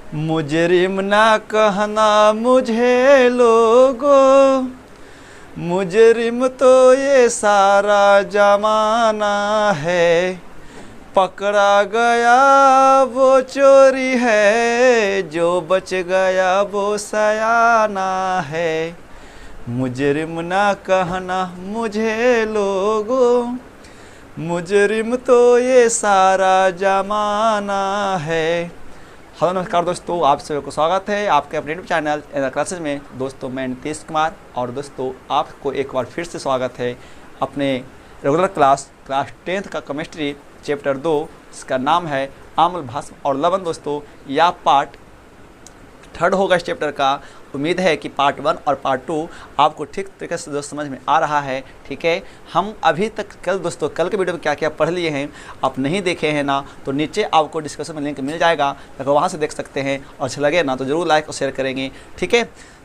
मुजरिम ना कहना मुझे लोगों, मुजरिम तो ये सारा जमाना है। पकड़ा गया वो चोरी है, जो बच गया वो सयाना है। मुजरिम ना कहना मुझे लोगों, मुजरिम तो ये सारा जमाना है। हेलो नमस्कार दोस्तों, आप सभी को स्वागत है आपके अपने यूट्यूब चैनल एनर क्लासेज में। दोस्तों मैं नीतीश कुमार और दोस्तों आपको एक बार फिर से स्वागत है अपने रेगुलर क्लास 10th का केमिस्ट्री चैप्टर 2, इसका नाम है आम्ल, भस्म और लवण। दोस्तों यह पार्ट 3rd होगा इस चैप्टर का। उम्मीद है कि पार्ट 1 और पार्ट 2 आपको ठीक तरीके से दोस्त समझ में आ रहा है। ठीक है, हम अभी तक कल के वीडियो में क्या क्या पढ़ लिए हैं आप नहीं देखे हैं ना, तो नीचे आपको डिस्क्रिप्शन में लिंक मिल जाएगा, अगर वहाँ से देख सकते हैं। और अच्छा लगे ना तो ज़रूर लाइक और शेयर करेंगे। ठीक है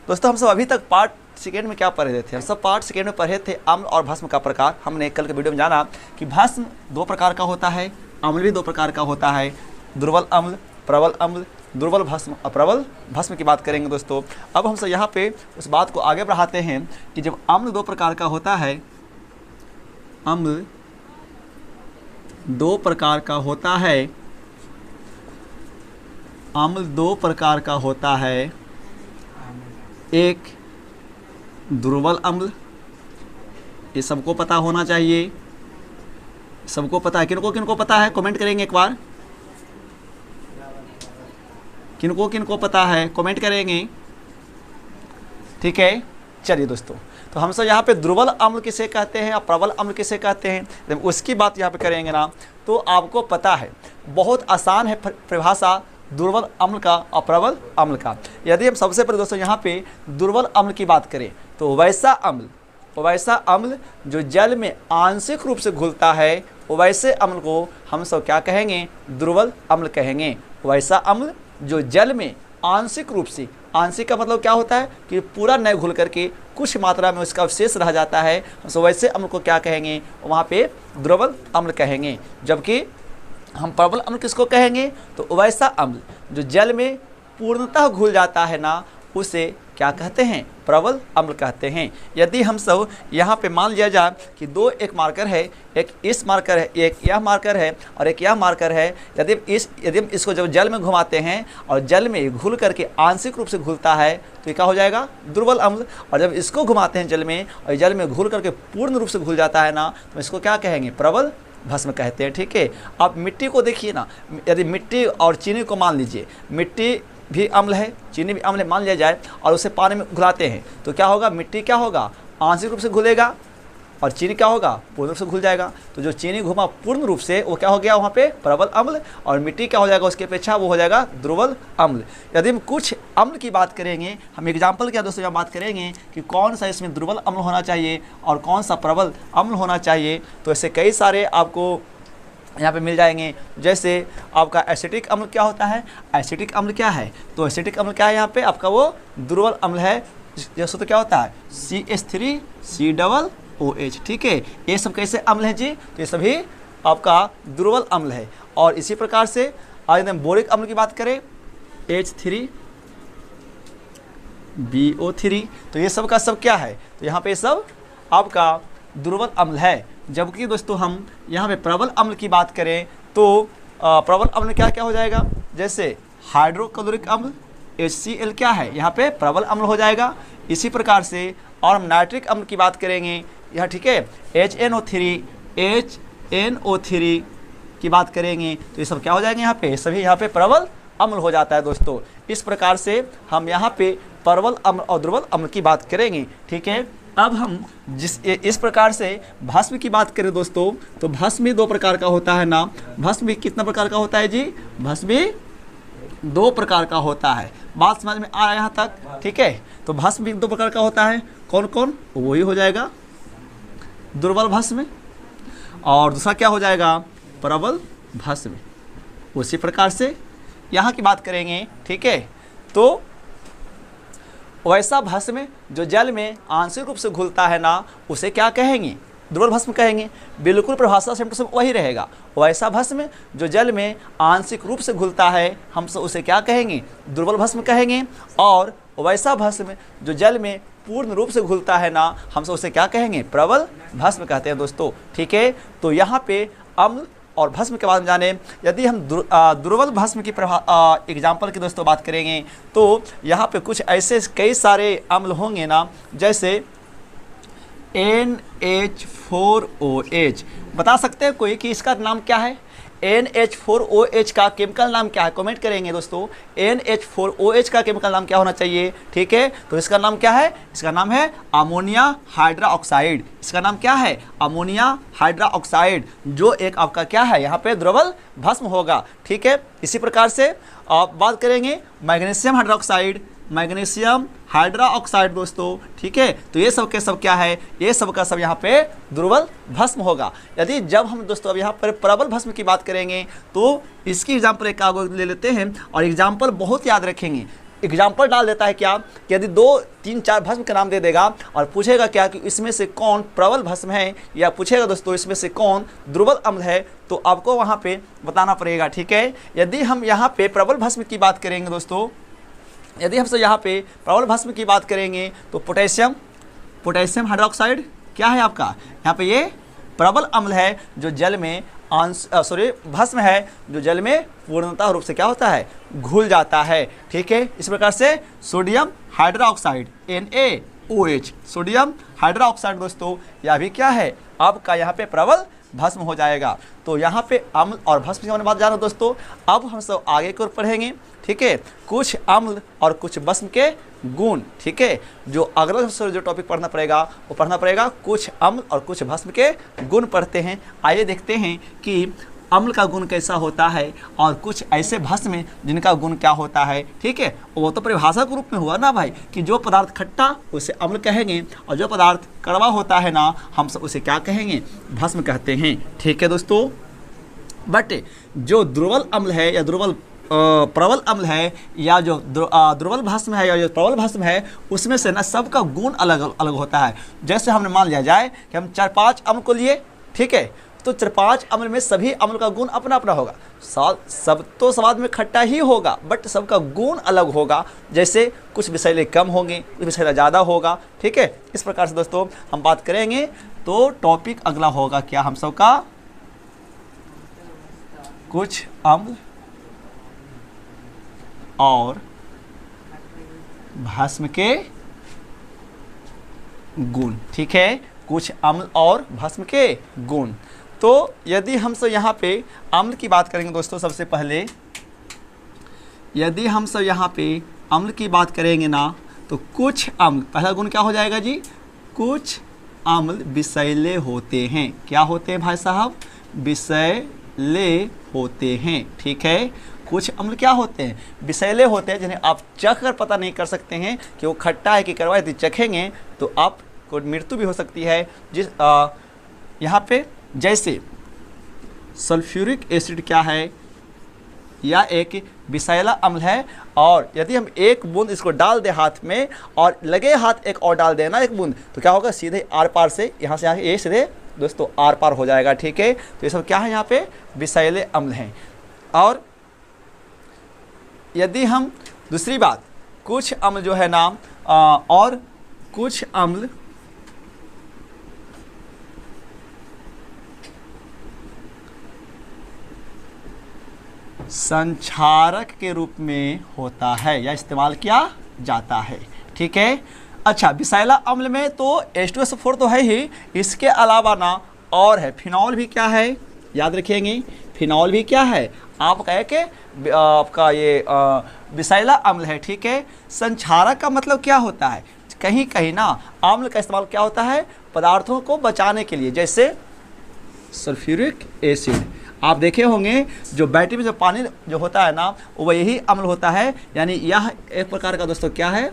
दोस्तों, हम सब अभी तक पार्ट 2 में क्या पढ़े थे? हम सब पार्ट 2 में पढ़े थे अम्ल और भस्म का प्रकार। हमने कल के वीडियो में जाना कि भस्म 2 प्रकार का होता है, अम्ल भी 2 प्रकार का होता है, दुर्बल अम्ल, प्रबल अम्ल, दुर्बल भस्म, अप्रबल भस्म की बात करेंगे। दोस्तों अब हम सब यहाँ पे उस बात को आगे बढ़ाते हैं कि जब अम्ल 2 प्रकार का होता है, अम्ल 2 प्रकार का होता है, अम्ल 2 प्रकार का होता है। एक दुर्बल अम्ल, ये सबको पता होना चाहिए, सबको पता है। किनको पता है कमेंट करेंगे एक बार, किनको पता है कमेंट करेंगे। ठीक है, चलिए दोस्तों, तो हम सब यहाँ पे दुर्बल अम्ल किसे कहते हैं और प्रबल अम्ल किसे कहते हैं, जब उसकी बात यहाँ पे करेंगे ना तो आपको पता है। बहुत आसान है परिभाषा दुर्बल अम्ल का और प्रबल अम्ल का। यदि हम सबसे पहले दोस्तों यहाँ पे दुर्बल अम्ल की बात करें तो वैसा अम्ल जो जल में आंशिक रूप से घुलता है, वैसे अम्ल को हम सब क्या कहेंगे? दुर्बल अम्ल कहेंगे। वैसा अम्ल जो जल में आंशिक रूप से, आंशिक का मतलब क्या होता है कि पूरा न घुल करके कुछ मात्रा में उसका अवशेष रह जाता है, तो वैसे अम्ल को क्या कहेंगे? वहाँ पे दुर्बल अम्ल कहेंगे। जबकि हम प्रबल अम्ल किसको कहेंगे? तो वैसा अम्ल जो जल में पूर्णतः घुल जाता है ना, उसे क्या कहते हैं? प्रबल अम्ल कहते हैं। यदि हम सब यहाँ पे मान लिया जाए कि एक मार्कर है, एक इस मार्कर है, एक यह मार्कर है और एक यह मार्कर है। यदि हम इसको जब जल में घुमाते हैं और जल में घुल करके आंशिक रूप से घुलता है तो ये क्या हो जाएगा? दुर्बल अम्ल। और जब इसको घुमाते हैं जल में और जल में घुल करके पूर्ण रूप से घुल जाता है ना, तो इसको क्या कहेंगे? प्रबल भस्म कहते हैं। ठीक है, आप मिट्टी को देखिए ना, यदि मिट्टी और चीनी को मान लीजिए, मिट्टी भी अम्ल है, चीनी भी अम्ल है मान लिया जाए, और उसे पानी में घुलाते हैं तो क्या होगा? मिट्टी क्या होगा? आंशिक रूप से घुलेगा और चीनी क्या होगा? पूर्ण रूप से घुल जाएगा। तो जो चीनी घुमा पूर्ण रूप से वो क्या हो गया? वहाँ पे प्रबल अम्ल, और मिट्टी क्या हो जाएगा उसकी अपेक्षा? वो हो जाएगा दुर्बल अम्ल। यदि हम कुछ अम्ल की बात करेंगे, हम एग्जाम्पल क्या दोस्तों यहाँ बात करेंगे कि कौन सा इसमें दुर्बल अम्ल होना चाहिए और कौन सा प्रबल अम्ल होना चाहिए, तो ऐसे कई सारे आपको यहाँ पे मिल जाएंगे। जैसे आपका एसिटिक अम्ल क्या होता है? एसिटिक अम्ल क्या है? तो एसिटिक अम्ल क्या है? यहाँ पे आपका वो दुर्बल अम्ल है। जैसे तो क्या होता है? CH3COOH। ठीक है, ये सब कैसे अम्ल है जी? तो ये सभी आपका दुर्बल अम्ल है। और इसी प्रकार से आज हम बोरिक अम्ल की बात करें, H3BO3, तो ये सब का सब क्या है? तो यहाँ पे सब आपका दुर्बल अम्ल है। जबकि दोस्तों हम यहाँ पे प्रबल अम्ल की बात करें तो प्रबल अम्ल क्या क्या हो जाएगा? जैसे हाइड्रोक्लोरिक अम्ल HCl क्या है? यहाँ पे प्रबल अम्ल हो जाएगा। इसी प्रकार से और हम नाइट्रिक अम्ल की बात करेंगे यहाँ, ठीक है, HNO3 की बात करेंगे तो ये सब क्या हो जाएंगे? यहाँ पे सभी यहाँ पे प्रबल अम्ल हो जाता है। दोस्तों इस प्रकार से हम यहाँ पे प्रबल अम्ल और दुर्बल अम्ल की बात करेंगे। ठीक है, अब हम इस प्रकार से भस्म की बात करें दोस्तों, तो भस्म भी 2 प्रकार का होता है ना। भस्म भी कितना प्रकार का होता है जी? भस्म भी 2 प्रकार का होता है। बात समझ में आ रहा है यहाँ तक? ठीक है, तो भस्म भी 2 प्रकार का होता है। कौन कौन? वही हो जाएगा दुर्बल भस्म, और दूसरा क्या हो जाएगा? प्रबल भस्म। उसी प्रकार से यहाँ की बात करेंगे। ठीक है, तो वैसा भस्म जो जल में आंशिक रूप से घुलता है ना, उसे क्या कहेंगे? दुर्बल भस्म कहेंगे। बिल्कुल परिभाषा सेम टू सेम वही रहेगा। वैसा भस्म जो जल में आंशिक रूप से घुलता है हम सब उसे क्या कहेंगे, दुर्बल भस्म कहेंगे। और वैसा भस्म जो जल में पूर्ण रूप से घुलता है ना, हम सब उसे क्या कहेंगे, प्रबल भस्म कहते हैं दोस्तों। ठीक है, तो यहाँ पे अम्ल और भस्म के बारे में जाने। यदि हम दुर्बल भस्म की एग्जाम्पल की दोस्तों बात करेंगे तो यहाँ पे कुछ ऐसे कई सारे अम्ल होंगे ना, जैसे NH4OH। बता सकते हैं कोई कि इसका नाम क्या है? NH4OH का केमिकल नाम क्या है? कमेंट करेंगे दोस्तों। NH4OH का केमिकल नाम क्या होना चाहिए? ठीक है, तो इसका नाम क्या है? इसका नाम है अमोनिया हाइड्रोक्साइड। इसका नाम क्या है? अमोनिया हाइड्रोक्साइड, जो एक आपका क्या है यहाँ पे द्रवल भस्म होगा। ठीक है, इसी प्रकार से आप बात करेंगे मैग्नीशियम हाइड्रोक्साइड, मैग्नीशियम हाइड्रोक्साइड दोस्तों। ठीक है, तो ये सब के सब क्या है, ये सब का सब यहाँ पे दुर्बल भस्म होगा। यदि जब हम दोस्तों अब यहाँ पर प्रबल भस्म की बात करेंगे तो इसकी एग्जाम्पल एक कागज ले लेते हैं और एग्जाम्पल बहुत याद रखेंगे। एग्जाम्पल डाल देता है क्या कि यदि 2, 3, 4 भस्म का नाम दे देगा और पूछेगा क्या कि इसमें से कौन प्रबल भस्म है, या पूछेगा दोस्तों इसमें से कौन दुर्बल अम्ल है, तो आपको वहाँ पे बताना पड़ेगा। ठीक है, यदि हम यहाँ पे प्रबल भस्म की बात करेंगे दोस्तों, यदि हमसे यहाँ पे प्रबल भस्म की बात करेंगे तो पोटेशियम हाइड्रोक्साइड क्या है आपका, यहाँ पे ये प्रबल अम्ल है जो जल में भस्म है जो जल में पूर्णतः रूप से क्या होता है, घुल जाता है। ठीक है, इस प्रकार से sodium hydroxide NaOH, sodium hydroxide दोस्तों, यह भी क्या है आपका यहाँ पे प्रबल भस्म हो जाएगा। तो यहाँ पे अम्ल और भस्म की बात जानो दोस्तों। अब हम सब आगे की ओर पढ़ेंगे। ठीक है, कुछ अम्ल और कुछ भस्म के गुण। ठीक है, जो अगला जो टॉपिक पढ़ना पड़ेगा वो पढ़ना पड़ेगा कुछ अम्ल और कुछ भस्म के गुण पढ़ते हैं। आइए देखते हैं कि अम्ल का गुण कैसा होता है और कुछ ऐसे भस्म जिनका गुण क्या होता है। ठीक है, वो तो परिभाषा के रूप में हुआ ना भाई, कि जो पदार्थ खट्टा उसे अम्ल कहेंगे और जो पदार्थ कड़वा होता है ना, हम सब उसे क्या कहेंगे, भस्म कहते हैं। ठीक है दोस्तों, बट जो दुर्बल अम्ल है या प्रबल अम्ल है या जो दुर्बल भस्म है या जो प्रबल भस्म है, उसमें से ना सबका गुण अलग अलग होता है। जैसे हमने मान लिया जाए कि हम 4-5 अम्ल को लिए, ठीक है, तो 4-5 अम्ल में सभी अम्ल का गुण अपना अपना होगा। सब तो स्वाद में खट्टा ही होगा, बट सबका गुण अलग होगा। जैसे कुछ विषैले कम होंगे, कुछ विषैला ज़्यादा होगा। ठीक है, इस प्रकार से दोस्तों हम बात करेंगे। तो टॉपिक अगला होगा क्या हम सब का, कुछ अम्ल और भस्म के गुण। ठीक है, कुछ अम्ल और भस्म के गुण। तो यदि हम सब यहाँ पे अम्ल की बात करेंगे दोस्तों, सबसे पहले यदि हम सब यहाँ पे अम्ल की बात करेंगे ना, तो कुछ अम्ल, पहला गुण क्या हो जाएगा जी, कुछ अम्ल विषैले होते हैं। क्या होते हैं भाई साहब, विषैले होते हैं। ठीक है, कुछ अम्ल क्या होते हैं, विषैले होते हैं, जिन्हें आप चख कर पता नहीं कर सकते हैं कि वो खट्टा है कि कड़वा। यदि चखेंगे तो आपको मृत्यु भी हो सकती है। जिस यहाँ पे जैसे सल्फ्यूरिक एसिड क्या है, या एक विषैला अम्ल है, और यदि हम एक बूंद इसको डाल दें हाथ में और लगे हाथ एक और डाल देना एक बूंद, तो क्या होगा, सीधे आर पार से यहाँ से ये सीधे दोस्तों आर पार हो जाएगा। ठीक है, तो ये सब क्या है, यहाँ पे विषैले अम्ल हैं। और यदि हम दूसरी बात, कुछ अम्ल जो है ना, और कुछ अम्ल संक्षारक के रूप में होता है या इस्तेमाल किया जाता है। ठीक है, अच्छा, विषैला अम्ल में तो H2SO4 तो है ही, इसके अलावा ना और है फिनॉल भी क्या है, याद रखेंगे, फिनॉल भी क्या है, आप कहे कि आपका ये विषैला अम्ल है। ठीक है, संक्षारक का मतलब क्या होता है, कहीं कहीं ना अम्ल का इस्तेमाल क्या होता है, पदार्थों को बचाने के लिए। जैसे सल्फ्यूरिक एसिड आप देखे होंगे, जो बैटरी में जो पानी जो होता है ना, वो यही अम्ल होता है। यानी यह एक प्रकार का दोस्तों क्या है,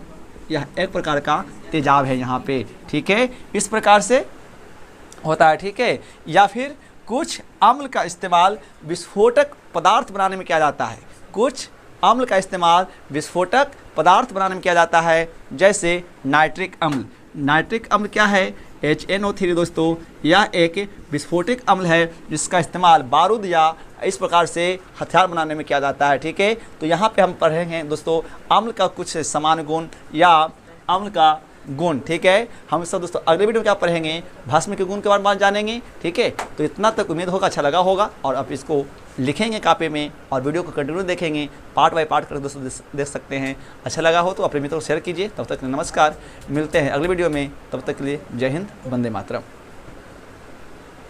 यह एक प्रकार का तेजाब है यहाँ पे। ठीक है, इस प्रकार से होता है। ठीक है, या फिर कुछ अम्ल का इस्तेमाल विस्फोटक पदार्थ बनाने में किया जाता है। कुछ अम्ल का इस्तेमाल विस्फोटक पदार्थ बनाने में किया जाता है, जैसे नाइट्रिक अम्ल। नाइट्रिक अम्ल क्या है, HNO3 दोस्तों यह एक विस्फोटक अम्ल है जिसका इस्तेमाल बारूद या इस प्रकार से हथियार बनाने में किया जाता है। ठीक है, तो यहाँ पे हम पढ़ेंगे दोस्तों अम्ल का कुछ समान गुण या अम्ल का गुण। ठीक है, हम सब दोस्तों अगले वीडियो में क्या पढ़ेंगे, भस्म के गुण के बारे में जानेंगे। ठीक है, तो इतना तक उम्मीद होगा अच्छा लगा होगा और आप इसको लिखेंगे कापी में और वीडियो को कंटिन्यू देखेंगे, पार्ट बाय पार्ट करके दोस्तों देख सकते हैं। अच्छा लगा हो तो अपने मित्रों को शेयर कीजिए। तब तक नमस्कार, मिलते हैं अगले वीडियो में, तब तक के लिए जय हिंद, वंदे मातरम।